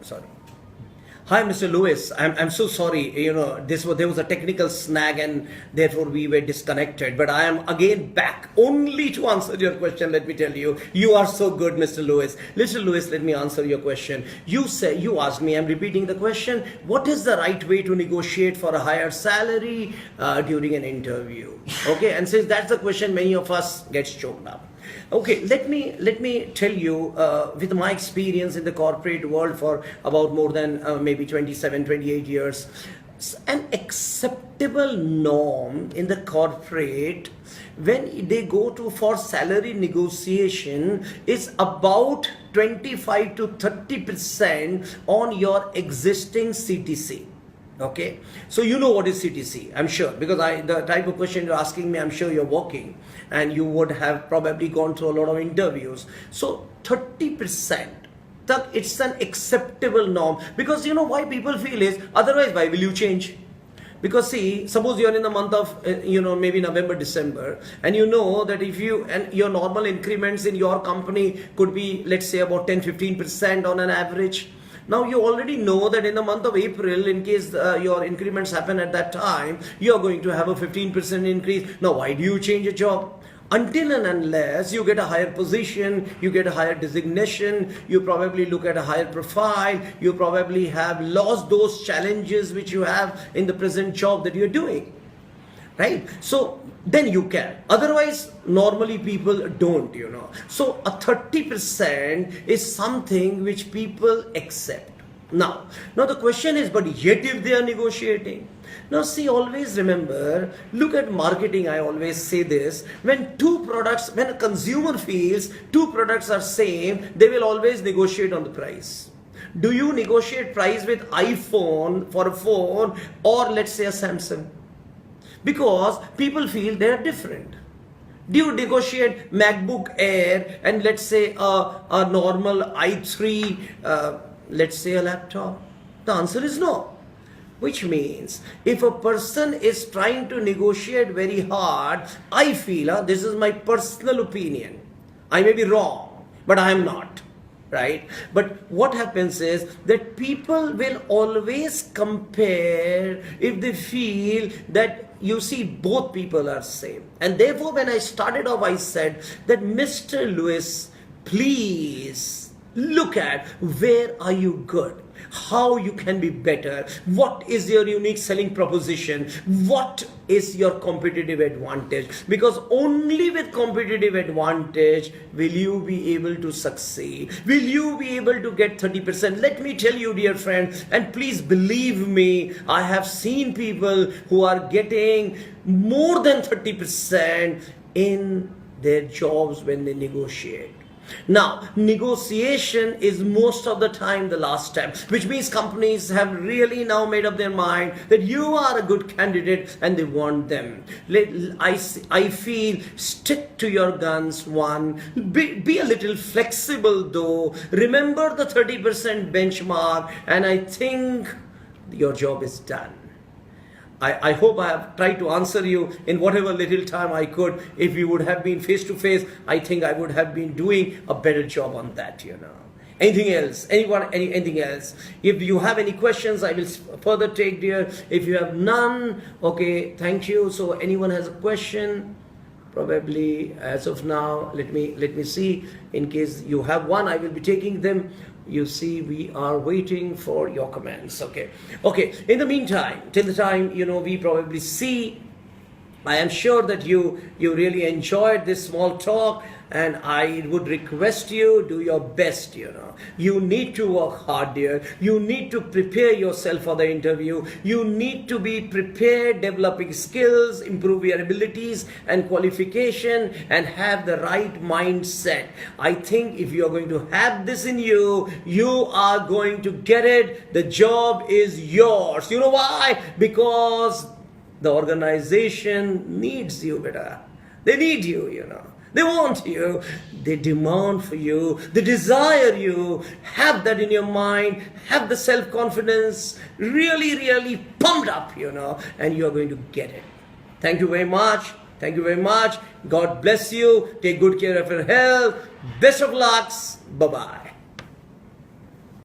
Sorry. Hi, Mr. Lewis. I'm so sorry. You know, there was a technical snag and therefore we were disconnected. But I am again back only to answer your question. Let me tell you, you are so good, Mr. Lewis. Mr. Lewis, let me answer your question. You asked me. I'm repeating the question. What is the right way to negotiate for a higher salary during an interview? Okay, and since that's the question, many of us gets choked up. Okay, let me tell you, with my experience in the corporate world for about more than maybe 27, 28 years, an acceptable norm in the corporate when they go to for salary negotiation is about 25 to 30% on your existing CTC. Okay, so you know what is CTC, I'm sure, because the type of question you're asking me, I'm sure you're working and you would have probably gone through a lot of interviews. So 30%, it's an acceptable norm, because you know why people feel is, otherwise why will you change? Because see, suppose you're in the month of maybe November, December, and you know that if your normal increments in your company could be, let's say, about 10-15% on an average. Now you already know that in the month of April, in case your increments happen at that time, you are going to have a 15% increase. Now why do you change a job? Until and unless you get a higher position, you get a higher designation, you probably look at a higher profile, you probably have lost those challenges which you have in the present job that you're doing. Right? So then you can. Otherwise, normally people don't, So a 30% is something which people accept. Now the question is, but yet if they are negotiating? Now see, always remember, look at marketing. I always say this, when a consumer feels two products are same, they will always negotiate on the price. Do you negotiate price with iPhone for a phone or let's say a Samsung? Because people feel they are different. Do you negotiate MacBook Air and let's say a normal i3, let's say a laptop? The answer is no. Which means if a person is trying to negotiate very hard, I feel, this is my personal opinion, I may be wrong, but I am not. Right? But what happens is that people will always compare if they feel that, you see, both people are same. And therefore, when I started off, I said that Mr. Lewis, please look at where are you good, how you can be better, what is your unique selling proposition, what is your competitive advantage, because only with competitive advantage will you be able to succeed, will you be able to get 30%. Let me tell you, dear friend, and please believe me, I have seen people who are getting more than 30% in their jobs when they negotiate. Now, negotiation is most of the time the last step, which means companies have really now made up their mind that you are a good candidate and they want them. I feel stick to your guns, one. Be a little flexible though. Remember the 30% benchmark, and I think your job is done. I hope I have tried to answer you in whatever little time I could. If you would have been face to face, I think I would have been doing a better job on that, Anything else? Anything else? If you have any questions, I will further take, dear. If you have none, okay, thank you. So anyone has a question? Probably as of now, let me see. In case you have one, I will be taking them. You see, we are waiting for your comments. Okay. In the meantime, till the time we probably see, I am sure that you really enjoyed this small talk, and I would request you, do your best. You need to work hard, dear. You need to prepare yourself for the interview. You need to be prepared, developing skills, improve your abilities and qualification, and have the right mindset. I think if you are going to have this in you, you are going to get it. The job is yours. You know why? Because the organization needs you, beta. They need you, They want you. They demand for you. They desire you. Have that in your mind. Have the self-confidence. Really, really pumped up, and you are going to get it. Thank you very much. Thank you very much. God bless you. Take good care of your health. Best of lucks. Bye-bye.